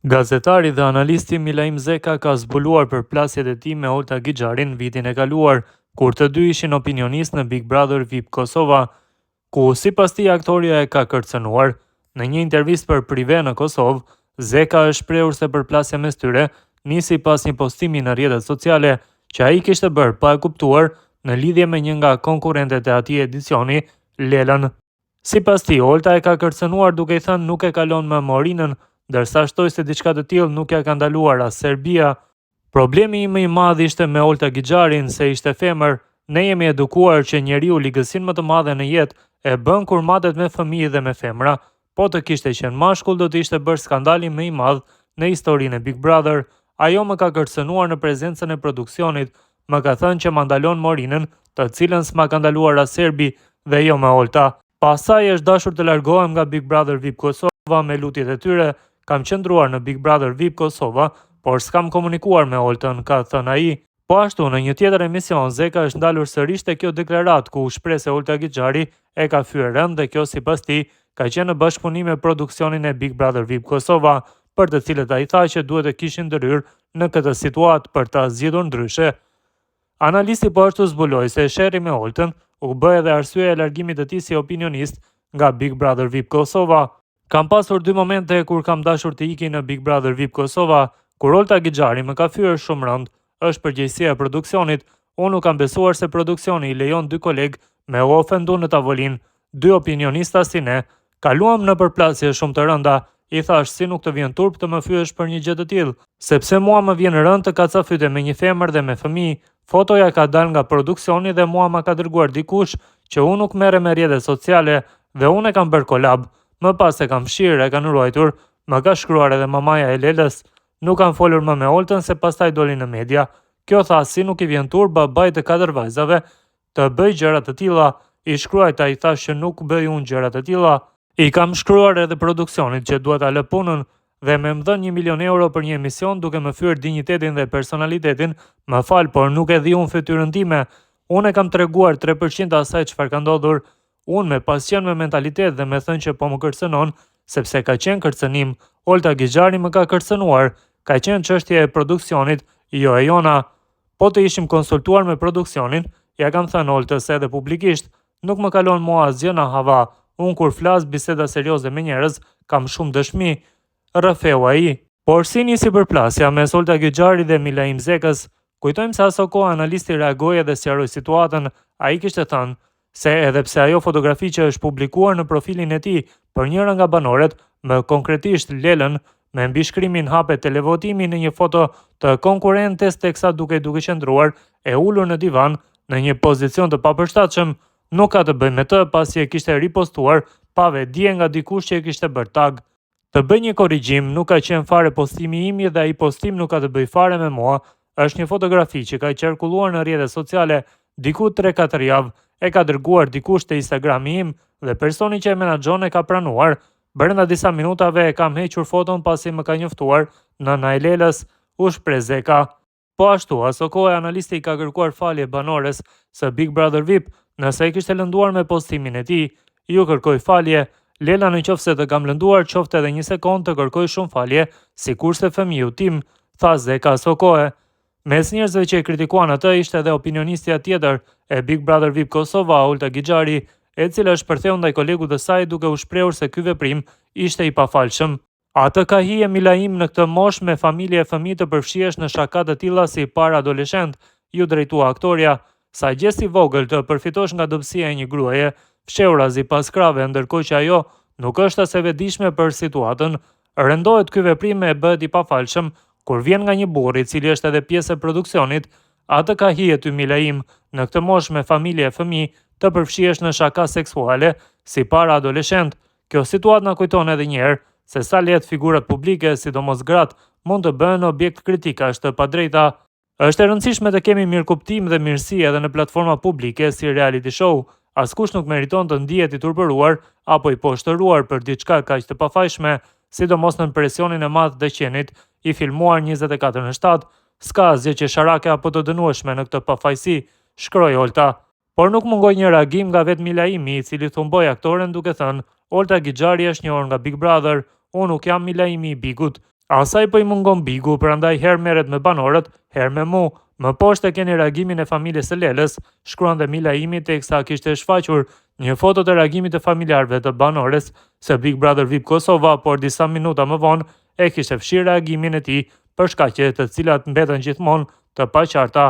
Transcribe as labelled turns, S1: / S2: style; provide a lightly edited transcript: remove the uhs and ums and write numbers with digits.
S1: Gazetari dhe analisti Milaim Zeka ka zbuluar përplasjet e tij me Olta Gixharin vitin e kaluar, kur të dy ishin opinionist në Big Brother VIP Kosova, ku sipas tij aktoria e ka kërcënuar. Në një intervistë për Prive në Kosovë, Zeka është shprehur se përplasja mes tyre nisi pas një postimi në rrjetet sociale që ai kishte bërë pa e kuptuar në lidhje me një nga konkurrentet e atij edicioni, Lelën. Sipas tij, Olta e ka kërcënuar duke i thënë nuk e kalon me Morinën, ndërsa shtoi se diçka të tillë nuk ja ka ndaluar as Serbia. Problemi im më i madh ishte me Olta Gixharin se ishte femër. Ne jemi edukuar që njeriu ligësinë më të madhe në jetë e bën kur matet me fëmijë dhe me femra. Po të kishte qenë mashkull do të ishte bërë skandalin më i madh në historinë e Big Brother. Ajo më ka kërcënuar në prezencën e produksionit, më ka thënë që ma ndalon Morinën, të cilën s'ma ka ndaluar as Serbi dhe jo me Olta. Pastaj është dashur të largohem nga Big Brother VIP Kosova me lutjet e tyre. Kam qëndruar në Big Brother VIP Kosova, por s'kam komunikuar me Oltën, ka thënë ai. Po ashtu, në një tjetër emision, Zeka është ndalur sërish te kjo deklaratë ku shpreh se Olta Gixhari e ka fyer rënd dhe kjo sipas tij ka qenë në bashkëpunim me produksionin e Big Brother VIP Kosova, për të cilët ai tha që duhet të kishin ndërhyrë në këtë situatë për ta zgjedhur ndryshe. Analisti po ashtu zbuloi se sherri me Oltën u bë edhe arsyeja e largimit të tij si opinionist nga Big Brother VIP Kosova. Kam pasur dy momente kur kam dashur të iki në Big Brother VIP Kosova, kur Olta Gixhari më ka fyer shumë rënd, është përgjegjësia e produksionit, unë nuk kam besuar se produksioni i lejon dy kolegë me u ofendu në tavolinë, dy opinionista si ne, kaluam në përplasje shumë të rënda, i thash si nuk të vjen turp të më fyesh për një gjë të tillë, sepse mua më vjen rënd të kacafyte me një femër dhe me fëmijë. Fotoja ka dalë nga produksioni dhe mua ma ka dërguar dikush që unë nuk merre me rrjetet sociale dhe unë e kam bërë kolab. Më pas e kam fshirë, e kanë ruajtur, më ka shkruar edhe mamaja e Lelës. Nuk kam folur më me Oltën se pastaj doli në media. Kjo tha si nuk i vjen turp babait të 4 vajzave të bëj gjëra të tilla. I shkruajta i thash që nuk bëj unë gjëra të tilla. I kam shkruar edhe produksionit që duhet ta lë punën dhe më dhën 1 milion euro për një emision duke më fyer dinjitetin dhe personalitetin. Më fal, por nuk e di unë fytyrën time. Unë e kam treguar 3% asaj çfarë ka ndodhur. Unë me pasion me mentalitet dhe me thënë që po më kërcënon, sepse ka qenë kërcënim, Olta Gixhari më ka kërcënuar, ka qenë çështje e produksionit, jo e jona. Po të ishim konsultuar me produksionin, ja kam thënë Oltës edhe publikisht, nuk më kalon mua asgjë në hava, unë kur flas biseda serioze me njerëz, kam shumë dëshmi, rrëfeu ai. Por si nisi përplasja mes Olta Gixhari dhe Milaim Zekës, kujtojmë se aso kohë analisti reagoi dhe sqaroi situatën, ai kishte thënë se edhe pse ajo fotografi që është publikuar në profilin e tij për njëra nga banoret, më konkretisht Lelën, me mbishkrimin hapet televotimi në një foto të konkurrentes teksa duke qëndruar e ulur në divan në një pozicion të papërshtatshëm, nuk ka të bëjë me të pasi e kishte ripostuar pa vedije nga dikush që e kishte bërë tag. Të bëj një korrigjim, nuk ka qenë fare postimi im dhe ai postim nuk ka të bëjë fare me mua, është një fotografi që ka qarkulluar në rrjetet sociale diku 3-4 javë. E ka dërguar dikush te Instagrami im dhe personi që e menaxhon e ka pranuar. Brenda disa minutave e kam hequr foton pasi më ka njoftuar nëna e Lelës, u shpreh Zeka. Po ashtu, aso kohë analisti ka kërkuar falje banores së Big Brother VIP nëse e kishte lënduar me postimin e tij. Ju kërkoj falje, Lela nëse të kam lënduar qoftë edhe një sekond të kërkoj shumë falje, sikurse fëmiu tim, tha Zeka aso kohë. Mes njerëzve që e kritikuan atë ishte edhe opinionistja tjetër e Big Brother VIP Kosova, Olta Gixhari, e cila është përtheu ndaj kolegut të saj duke u shprehur se ky veprim ishte i pafalshëm. Atë ka hije Milaim në këtë moshë me familje e fëmijë të përfshihesh në shaka të tilla si para adoleshent, ju drejtua aktoria, sa gjest i vogël të përfitosh nga dobësia e një gruaje, fshehur azi pas krave, ndërkohë që ajo nuk është as e vetëdijshme për situatën, rendohet ky veprim e bëhet i pafalshëm. Kur vjen nga një burr i cili është edhe pjesë e produksionit, atë ka hije ty Milaim në këtë moshë me familje e fëmijë të përfshihesh në shaka seksuale si para adoleshent. Kjo situatë na kujton edhe një herë se sa lehtë figurat publike, sidomos gratë, mund të bëhen objekt kritikash të padrejta. Është e rëndësishme të kemi mirëkuptim dhe mirësi edhe në platforma publike si reality show. Askush nuk meriton të ndihet i turpëruar apo i poshtëruar për diçka kaq të pafajshme, sidomos në presionin e madh të qenit, i filmuar 24/7, s'ka asgjë që sharake apo të dënueshme në këtë pafajësi, shkroi Olta. Por nuk mungoi një reagim nga vetë Milaimi, i cili thumboi aktoren duke thënë: "Olta Gixhari është njohur nga Big Brother, unë nuk jam Milaimi i Bigut." Asaj po i mungon Bigu, prandaj herë merret me banorët, herë me mu. Më poshtë e keni reagimin e familjes së Lelës, shkruan dhe Mila Imi teksa kishte shfaqur një foto të reagimit të familjarëve të banores se Big Brother VIP Kosova, por disa minuta më vonë e kishte fshirë reagimin e tij për shkaqe të cilat mbeten gjithmonë të paqarta.